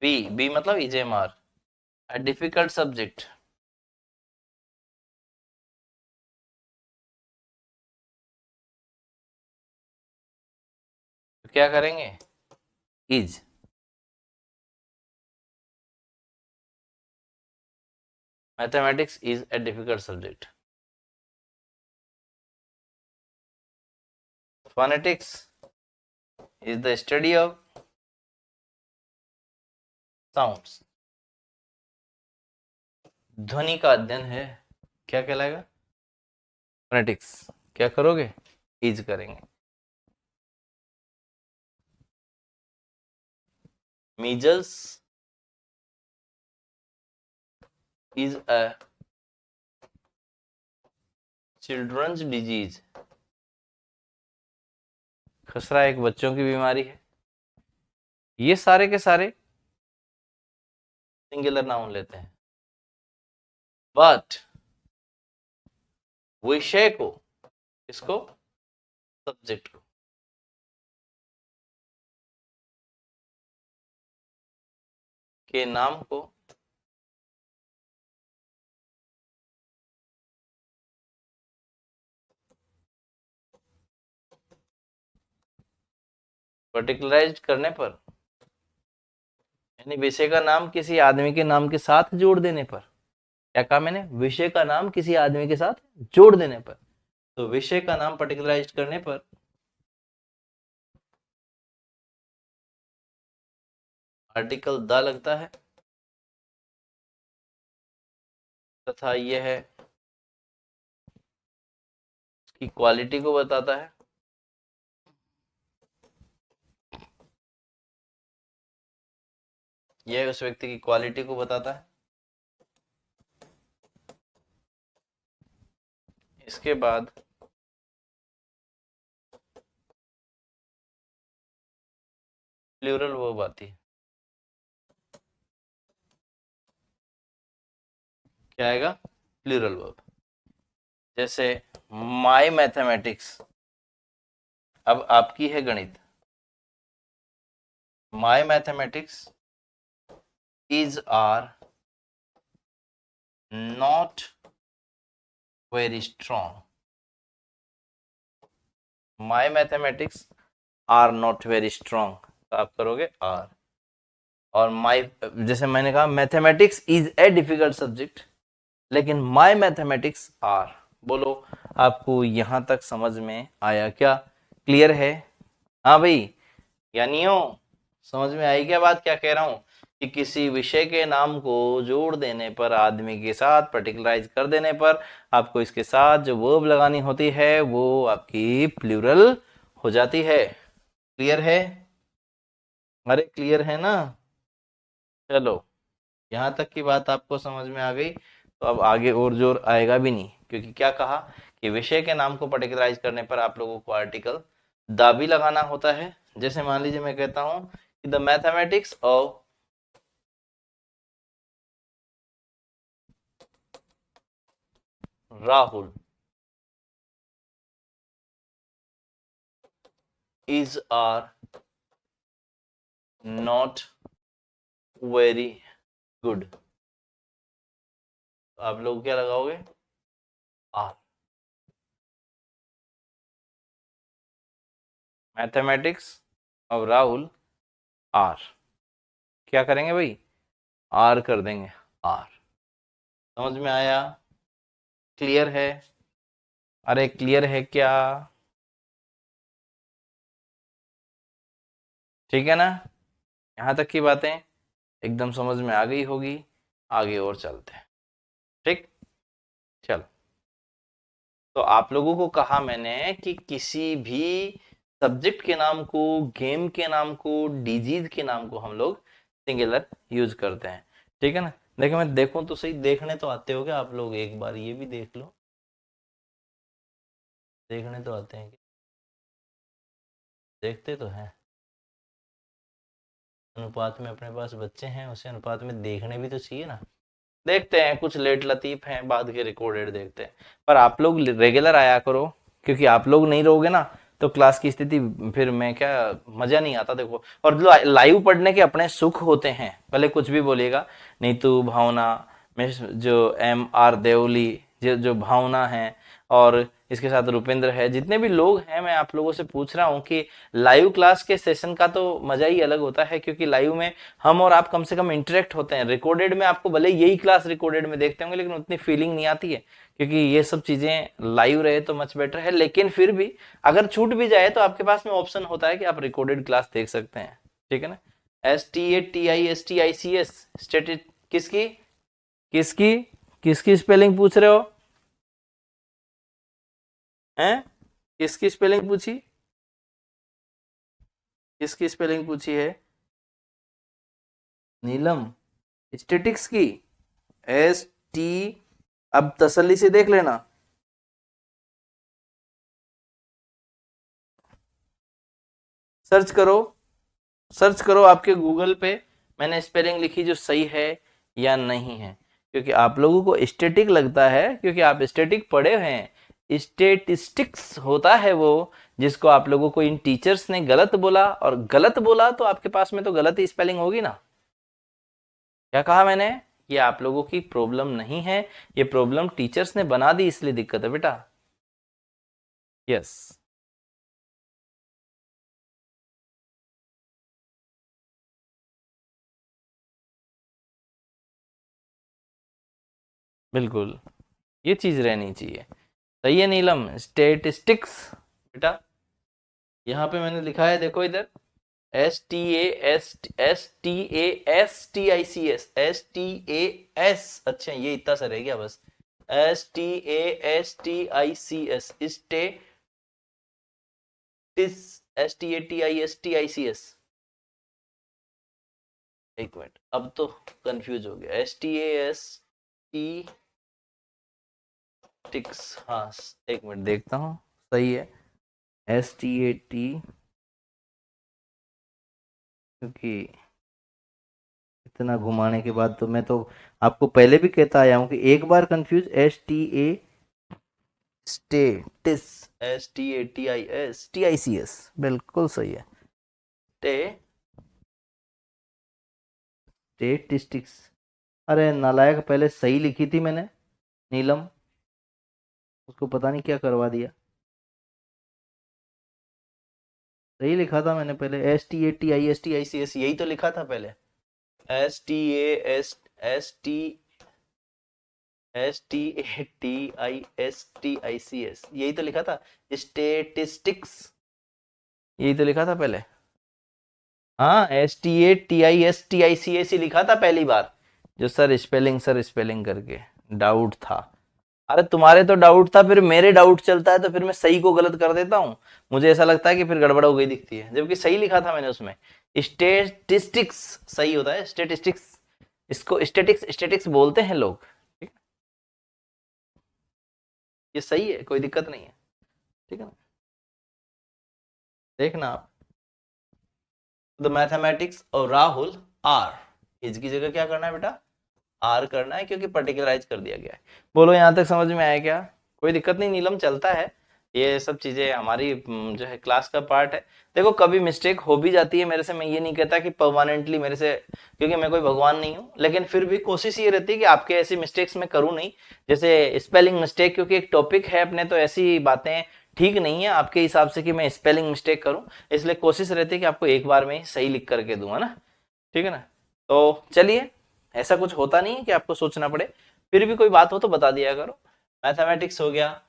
बी, बी मतलब इजेमार, अ डिफिकल्ट सब्जेक्ट। तो क्या करेंगे, is. Mathematics is a difficult subject. Phonetics is the study of sounds, ध्वनि का अध्ययन है। क्या कहलाएगा, फोनेटिक्स। क्या करोगे, इज करेंगे। Measles, is a children's disease, खसरा एक बच्चों की बीमारी है। ये सारे के सारे सिंगुलर नाउन लेते हैं, बट विषय को, इसको, सब्जेक्ट को, के नाम को पर्टिकुलराइज करने पर, यानी विषय का नाम किसी आदमी के नाम के साथ जोड़ देने पर, क्या कहा मैंने, विषय का नाम किसी आदमी के साथ जोड़ देने पर, तो विषय का नाम पर्टिकुलराइज करने पर आर्टिकल द लगता है, तथा यह है उसकी क्वालिटी को बताता है, यह उस व्यक्ति की क्वालिटी को बताता है। इसके बाद प्लूरल वर्ब आती है, क्या आएगा, प्लूरल वर्ब। जैसे माय मैथमेटिक्स, अब आपकी है गणित, my mathematics is are not very strong, my mathematics are not very strong, तो आप करोगे आर। और माय, जैसे मैंने कहा mathematics is a difficult subject, लेकिन माय मैथमेटिक्स आर। बोलो आपको यहां तक समझ में आया क्या, क्लियर है? हाँ भाई, यानी हो, समझ में आई क्या बात, क्या कह रहा हूं, कि किसी विषय के नाम को जोड़ देने पर, आदमी के साथ पर्टिकुलराइज कर देने पर, आपको इसके साथ जो वर्ब लगानी होती है वो आपकी प्लूरल हो जाती है। क्लियर है? अरे क्लियर है ना? चलो, यहाँ तक की बात आपको समझ में आ गई, तो अब आगे और जोर आएगा भी नहीं, क्योंकि क्या कहा कि विषय के नाम को पर्टिकुलराइज करने पर आप लोगों को आर्टिकल द भी लगाना होता है। जैसे मान लीजिए मैं कहता हूं कि the mathematics of Rahul is are not very good, आप लोग क्या लगाओगे, are. Mathematics of Rahul are, क्या करेंगे भाई, आर कर देंगे, आर। समझ में आया? क्लियर है? अरे क्लियर है क्या? ठीक है ना? यहाँ तक की बातें एकदम समझ में आ गई होगी, आगे और चलते हैं। ठीक, चलो। तो आप लोगों को कहा मैंने कि किसी भी सब्जेक्ट के नाम को, गेम के नाम को, डिजीज के नाम को हम लोग सिंगुलर यूज करते हैं। ठीक है ना? देखो मैं देखूं तो सही, देखने तो आते हो क्या आप लोग, एक बार ये भी देख लो, देखने तो आते हैं क्या? देखते तो हैं, अनुपात में अपने पास बच्चे हैं, उसे अनुपात में देखने भी तो चाहिए ना। देखते हैं, कुछ लेट लतीफ हैं, बाद के रिकॉर्डेड देखते हैं। पर आप लोग रेगुलर आया करो, क्योंकि आप लोग नहीं रहोगे ना तो क्लास की स्थिति, फिर मैं क्या, मजा नहीं आता देखो। और लाइव पढ़ने के अपने सुख होते हैं, भले कुछ भी बोलिएगा। नीतू, भावना, जो M R देवली, जो भावना है, और इसके साथ रुपेंद्र है, जितने भी लोग हैं, मैं आप लोगों से पूछ रहा हूँ कि लाइव क्लास के सेशन का तो मजा ही अलग होता है, क्योंकि लाइव में हम और आप कम से कम इंटरेक्ट होते हैं। रिकॉर्डेड में आपको भले यही क्लास रिकॉर्डेड में देखते होंगे, लेकिन उतनी फीलिंग नहीं आती है, क्योंकि ये सब चीजें लाइव रहे तो मच बेटर है। लेकिन फिर भी अगर छूट भी जाए तो आपके पास में ऑप्शन होता है कि आप रिकॉर्डेड क्लास देख सकते हैं। ठीक है ना? STATISTICS, स्टेटिक, किसकी, किसकी, किसकी स्पेलिंग पूछ रहे हो हैं? किसकी स्पेलिंग पूछी, किसकी स्पेलिंग पूछी है? नीलम, स्टेटिक्स की, अब तसल्ली से देख लेना, सर्च करो आपके गूगल पे, मैंने स्पेलिंग लिखी जो सही है या नहीं है, क्योंकि आप लोगों को स्टैटिक लगता है क्योंकि आप स्टैटिक पढ़े हुए हैं। स्टेटिस्टिक्स होता है वो जिसको आप लोगों को इन टीचर्स ने गलत बोला, और गलत बोला तो आपके पास में तो गलत ही स्पेलिंग होगी ना। क्या कहा मैंने? ये आप लोगों की प्रॉब्लम नहीं है, ये प्रॉब्लम टीचर्स ने बना दी, इसलिए दिक्कत है बेटा। यस, बिल्कुल, ये चीज रहनी चाहिए। सही है नीलम, स्टेटिस्टिक्स बेटा। यहाँ पे मैंने लिखा है, देखो इधर, STASTICS, अच्छा ये इतना सा रह गया बस, STASTICS, STATISTICS। एक मिनट, अब तो कंफ्यूज हो गया। STASTICS, हाँ, एक मिनट देखता हूँ, सही है, STAT, क्योंकि इतना घुमाने के बाद तो मैं तो आपको पहले भी कहता आया हूं कि एक बार कंफ्यूज, स्टेटिस, STATISTICS, बिल्कुल सही है, टे स्टेटिस्टिक्स। अरे नालायक, पहले सही लिखी थी मैंने नीलम, उसको पता नहीं क्या करवा दिया। सही लिखा था मैंने पहले, STATISTICS, यही तो लिखा था पहले, STASTISTICS, यही तो लिखा था, स्टेटिस्टिक्स, यही तो लिखा था पहले। हाँ, STATISTICS ही लिखा था पहली बार, जो सर स्पेलिंग करके डाउट था। अरे तुम्हारे तो डाउट था, फिर मेरे डाउट चलता है तो फिर मैं सही को गलत कर देता हूँ, मुझे ऐसा लगता है कि फिर गड़बड़ हो गई दिखती है, जबकि सही लिखा था मैंने उसमें। स्टेटिस्टिक्स सही होता है, स्टेटिस्टिक्स, इसको स्टेटिक्स बोलते हैं लोग, ठीक है, ये सही है, कोई दिक्कत नहीं है, ठीक है ना। देखना आप, द मैथमेटिक्स और राहुल आर, इसकी जगह क्या करना है बेटा, आर करना है, क्योंकि पर्टिकुलराइज कर दिया गया है। बोलो यहाँ तक समझ में आया क्या? कोई दिक्कत नहीं नीलम, चलता है, ये सब चीजें हमारी जो है क्लास का पार्ट है। देखो कभी मिस्टेक हो भी जाती है मेरे से, मैं ये नहीं कहता कि परमानेंटली मेरे से, क्योंकि मैं कोई भगवान नहीं हूँ, लेकिन फिर भी कोशिश ये रहती है कि आपके ऐसी मिस्टेक्स मैं करूँ नहीं, जैसे स्पेलिंग मिस्टेक, क्योंकि एक टॉपिक है अपने, तो ऐसी बातें ठीक नहीं है आपके हिसाब से कि मैं स्पेलिंग मिस्टेक करूं, इसलिए कोशिश रहती है कि आपको एक बार में ही सही लिख करके दूंगा ना, ठीक है ना। तो चलिए, ऐसा कुछ होता नहीं है कि आपको सोचना पड़े, फिर भी कोई बात हो तो बता दिया करो। मैथमेटिक्स हो गया,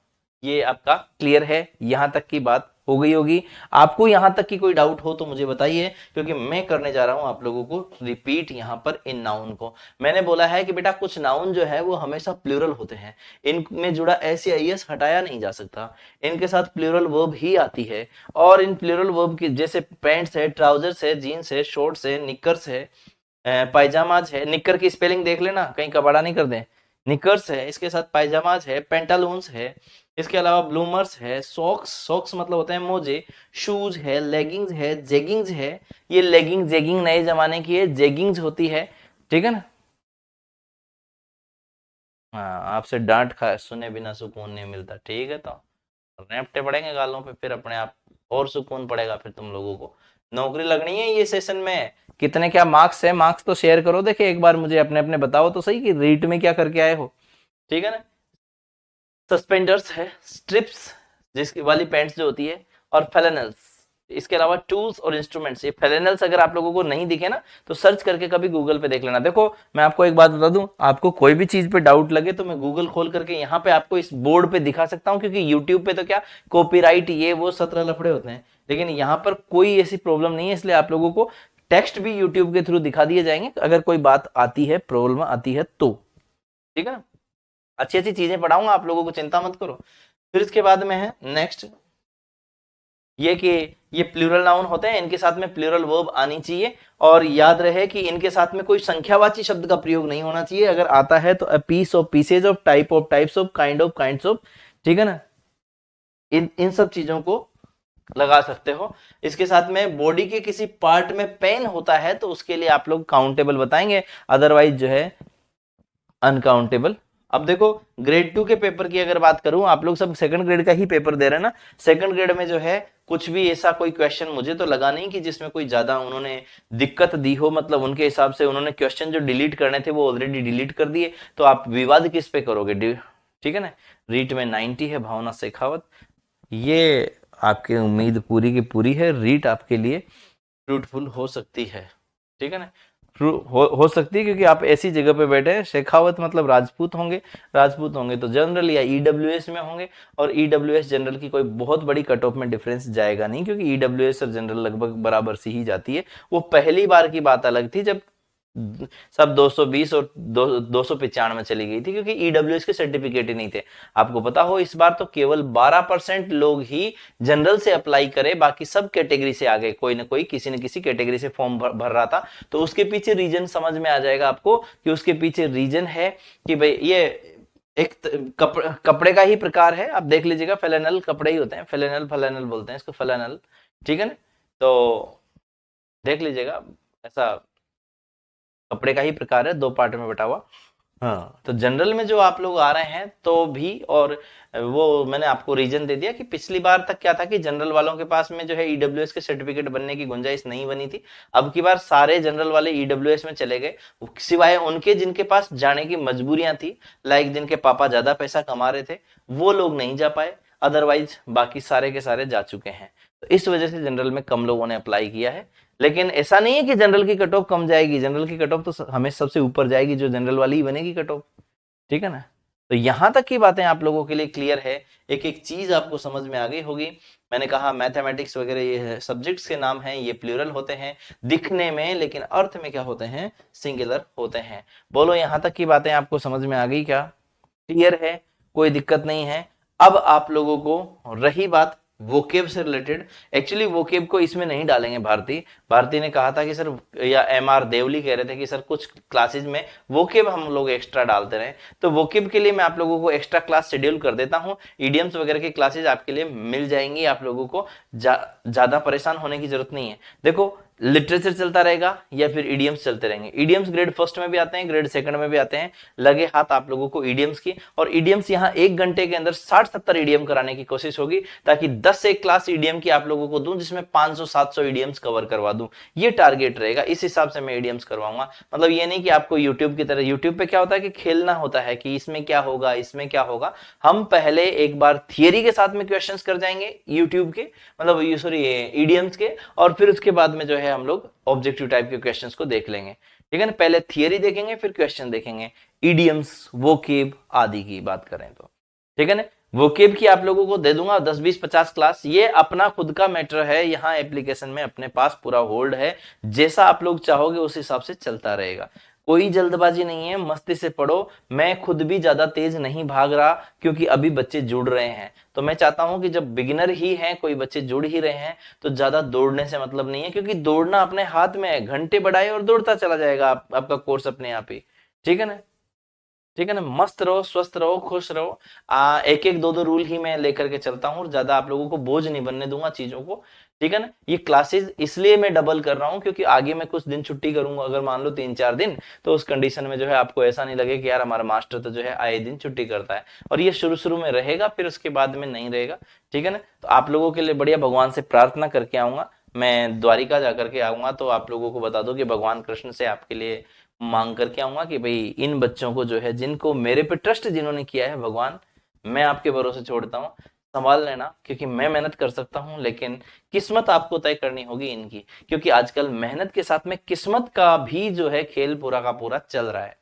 ये आपका क्लियर है, यहां तक की बात हो गई होगी। आपको यहां तक की कोई डाउट हो तो मुझे बताइए, क्योंकि मैं करने जा रहा हूं आप लोगों को रिपीट यहां पर इन नाउन को। मैंने बोला है कि बेटा कुछ नाउन जो है वो हमेशा प्लूरल होते हैं, इनमें जुड़ा एस या एस हटाया नहीं जा सकता, इनके साथ प्लूरल वर्ब ही आती है, और इन प्लूरल वर्ब की जैसे पैंट्स है, ट्राउजर्स है, जीन्स है, शॉर्ट्स है, निकर्स है, पायजामाज है, निक्कर की स्पेलिंग देख लेना कहीं कबाड़ा नहीं कर दें, निकर्स है, इसके साथ पायजामाज है, पेंटालून्स है, इसके अलावा ब्लूमर्स है, सॉक्स, सॉक्स मतलब होते हैं मोजे, शूज है, लेगिंग्स है, जेगिंग्स है, ये लेगिंग जेगिंग नए जमाने की है, जेगिंग्स होती है, ठीक है ना। हाँ, आपसे डांट खा सुने बिना सुकून नहीं मिलता, ठीक है, तो रेपटे पड़ेंगे गालों पे फिर अपने आप, और सुकून पड़ेगा फिर तुम लोगों को। नौकरी लगनी है ये सेशन में, कितने क्या मार्क्स है, मार्क्स तो शेयर करो, देखे एक बार मुझे अपने अपने बताओ तो सही कि रीट में क्या करके आए हो, ठीक है ना। सस्पेंडर्स है, स्ट्रिप्स जिसकी वाली पैंट्स जो होती है, और फेलनल्स, इसके अलावा टूल्स और इंस्ट्रूमेंट्स। ये फेलनल्स अगर आप लोगों को नहीं दिखे ना तो सर्च करके कभी गूगल पे देख लेना। देखो मैं आपको एक बात बता दूं, आपको कोई भी चीज पे डाउट लगे तो मैं गूगल खोल करके यहाँ पे आपको इस बोर्ड पे दिखा सकता हूँ, क्योंकि यूट्यूब पे तो क्या कॉपीराइट ये वो 17 लफड़े होते हैं, लेकिन यहाँ पर कोई ऐसी प्रॉब्लम नहीं है, इसलिए आप लोगों को टेक्स्ट भी यूट्यूब के थ्रू दिखा दिए जाएंगे अगर कोई बात आती है, प्रॉब्लम आती है तो, ठीक है ना। अच्छी अच्छी चीजें पढ़ाऊंगा आप लोगों को, चिंता मत करो। फिर इसके बाद में है नेक्स्ट ये कि ये प्लूरल नाउन होते हैं, इनके साथ में प्लूरल वर्ब आनी चाहिए, और याद रहे कि इनके साथ में कोई संख्यावाची शब्द का प्रयोग नहीं होना चाहिए। अगर आता है तो a piece of pieces of, type of types of, kind of kinds of, ठीक है ना, इन इन सब चीजों को लगा सकते हो। इसके साथ में बॉडी के किसी पार्ट में पेन होता है तो उसके लिए आप लोग काउंटेबल बताएंगे, अदरवाइज जो है अनकाउंटेबल। अब देखो ग्रेड 2 के पेपर की अगर बात करूं, आप लोग सब सेकंड ग्रेड का ही पेपर दे रहे हैं ना, सेकंड ग्रेड में जो है कुछ भी ऐसा कोई क्वेश्चन मुझे तो लगा नहीं कि जिसमें कोई ज्यादा उन्होंने दिक्कत दी हो, मतलब उनके हिसाब से उन्होंने क्वेश्चन जो डिलीट करने थे वो ऑलरेडी डिलीट कर दिए, तो आप विवाद किस पे करोगे, ठीक है ना। रीट में 90 है, भावना शेखावत, ये आपकी उम्मीद पूरी की पूरी है, रीट आपके लिए फ्रूटफुल हो सकती है, ठीक है ना। हो सकती है क्योंकि आप ऐसी जगह पे बैठे हैं, शेखावत मतलब राजपूत होंगे, राजपूत होंगे तो जनरल या ईडब्ल्यूएस में होंगे, और ईडब्ल्यूएस जनरल की कोई बहुत बड़ी कट ऑफ में डिफरेंस जाएगा नहीं, क्योंकि ईडब्ल्यूएस और जनरल लगभग बराबर सी ही जाती है। वो पहली बार की बात अलग थी जब सब 220 और 295 चली गई थी, क्योंकि ईडब्ल्यूएस के सर्टिफिकेट ही नहीं थे। आपको पता हो इस बार तो केवल 12% लोग ही जनरल से अप्लाई करे, बाकी सब कैटेगरी से आ गए, कोई ना कोई किसी न किसी कैटेगरी से फॉर्म भर रहा था। तो उसके पीछे रीजन समझ में आ जाएगा आपको कि उसके पीछे रीजन है कि भाई ये एक कपड़े का ही प्रकार है। आप देख लीजिएगा, फेलेनल कपड़े ही होते हैं, फेलेनल फलेनल बोलते हैं इसको, फेलेनल, ठीक है ना। तो देख लीजिएगा, ऐसा कपड़े का ही प्रकार है, 2 पार्ट में बटा हुआ। हाँ, तो जनरल में जो आप लोग आ रहे हैं तो भी, और वो मैंने आपको रीजन दे दिया कि पिछली बार तक क्या था कि जनरल वालों के पास में जो है ईडब्ल्यूएस के सर्टिफिकेट बनने की गुंजाइश नहीं बनी थी। अब की बार सारे जनरल वाले ईडब्ल्यूएस में चले गए, सिवाय उनके जिनके पास जाने की मजबूरियां थी, लाइक जिनके पापा ज्यादा पैसा कमा रहे थे, वो लोग नहीं जा पाए, अदरवाइज बाकी सारे के सारे जा चुके हैं। तो इस वजह से जनरल में कम लोगों ने अप्लाई किया है। लेकिन ऐसा नहीं है कि जनरल की कट ऑफ कम जाएगी, जनरल की कट ऑफ तो हमें सबसे ऊपर जाएगी, जो जनरल वाली ही बनेगी कट ऑफ, ठीक है ना। तो यहां तक की बातें आप लोगों के लिए क्लियर है, एक एक चीज आपको समझ में आ गई होगी। मैंने कहा मैथमेटिक्स वगैरह ये सब्जेक्ट्स के नाम हैं, ये प्लूरल होते हैं दिखने में, लेकिन अर्थ में क्या होते हैं, सिंगुलर होते हैं। बोलो यहां तक की बातें आपको समझ में आ गई क्या, क्लियर है, कोई दिक्कत नहीं है। अब आप लोगों को रही बात वोकेब से रिलेटेड, एक्चुअली वोकेब को इसमें नहीं डालेंगे। भारती ने कहा था कि सर, या एमआर देवली कह रहे थे कि सर कुछ क्लासेज में वोकेब हम लोग एक्स्ट्रा डालते रहे, तो वोकेब के लिए मैं आप लोगों को एक्स्ट्रा क्लास शेड्यूल कर देता हूं। ईडियम्स वगैरह की क्लासेज आपके लिए मिल जाएंगी, आप लोगों को ज्यादा परेशान होने की जरूरत नहीं है। देखो लिटरेचर चलता रहेगा या फिर ईडियम्स चलते रहेंगे। ईडियम्स ग्रेड फर्स्ट में भी आते हैं, ग्रेड सेकंड में भी आते हैं, लगे हाथ आप लोगों को ईडियम्स की। और ईडियम्स यहाँ 1 घंटे के अंदर 60-70 ईडियम कराने की कोशिश होगी, ताकि 10 से 1 क्लास ईडियम की आप लोगों को दूं, जिसमें 500-700 ईडियम्स कवर करवा दूं। ये टारगेट रहेगा, इस हिसाब से मैं ईडियम्स करवाऊंगा। मतलब ये नहीं कि आपको यूट्यूब की तरह, यूट्यूब पे क्या होता है कि खेलना होता है कि इसमें क्या होगा, इसमें क्या होगा। हम पहले एक बार थियरी के साथ में क्वेश्चंस कर जाएंगे यूट्यूब के, मतलब सॉरी ईडियम्स के, और फिर उसके बाद में जो है हम लोग ऑब्जेक्टिव टाइप के क्वेश्चंस को देख लेंगे, ठीक है ना। पहले थियरी देखेंगे फिर क्वेश्चन देखेंगे, ईडियम्स वोकेब आदि की बात करें तो, ठीक है ना। वोकेब की आप लोगों को दे दूंगा 10 20 50 क्लास, ये अपना खुद का मैटर है, यहाँ एप्लीकेशन में अपने पास पूरा होल्ड है, जैसा आप लोग चाहोगे उस हिसाब से चलता रहेगा। कोई जल्दबाजी नहीं है, मस्ती से पढ़ो। मैं खुद भी ज्यादा तेज नहीं भाग रहा, क्योंकि अभी बच्चे जुड़ रहे हैं, तो मैं चाहता हूं कि जब बिगिनर ही हैं, कोई बच्चे जुड़ ही रहे हैं, तो ज्यादा दौड़ने से मतलब नहीं है, क्योंकि दौड़ना अपने हाथ में है, घंटे बढ़ाए और दौड़ता चला जाएगा आपका कोर्स अपने आप ही, ठीक है ना। ठीक है ना, मस्त रहो, स्वस्थ रहो, खुश रहो। एक एक दो दो रूल ही मैं लेकर के चलता हूँ, और ज्यादा आप लोगों को बोझ नहीं बनने दूंगा चीजों को, ठीक है ना। ये क्लासेस इसलिए मैं डबल कर रहा हूँ क्योंकि आगे मैं कुछ दिन छुट्टी करूंगा, अगर मान लो 3-4 दिन, तो उस कंडीशन में जो है आपको ऐसा नहीं लगे कि यार हमारा मास्टर तो जो है आए दिन छुट्टी करता है। और ये शुरू शुरू में रहेगा, फिर उसके बाद में नहीं रहेगा, ठीक है ना। तो आप लोगों के लिए बढ़िया भगवान से प्रार्थना करके आऊंगा, मैं द्वारिका जाकर के आऊंगा, तो आप लोगों को बता दो कि भगवान कृष्ण से आपके लिए मांग करके आऊंगा कि भाई इन बच्चों को जो है, जिनको मेरे पे ट्रस्ट जिन्होंने किया है, भगवान मैं आपके भरोसे छोड़ता हूँ, संभाल लेना, क्योंकि मैं मेहनत कर सकता हूं, लेकिन किस्मत आपको तय करनी होगी इनकी, क्योंकि आजकल मेहनत के साथ में किस्मत का भी जो है खेल पूरा का पूरा चल रहा है।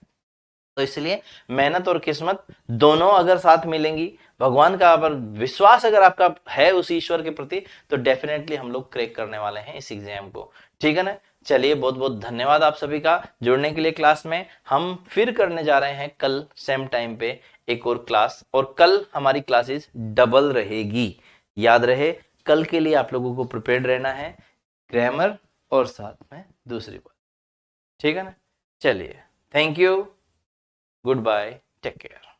तो इसलिए मेहनत और किस्मत दोनों अगर साथ मिलेंगी, भगवान का अगर विश्वास अगर आपका है उस ईश्वर के प्रति, तो डेफिनेटली हम लोग क्रैक करने वाले हैं इस एग्जाम को, ठीक है ना। चलिए, बहुत बहुत धन्यवाद आप सभी का जुड़ने के लिए क्लास में। हम फिर करने जा रहे हैं कल सेम टाइम पे एक और क्लास, और कल हमारी क्लासेस डबल रहेगी, याद रहे कल के लिए आप लोगों को प्रिपेयर्ड रहना है, ग्रामर और साथ में दूसरी बात, ठीक है ना। चलिए, thank you, goodbye, take care.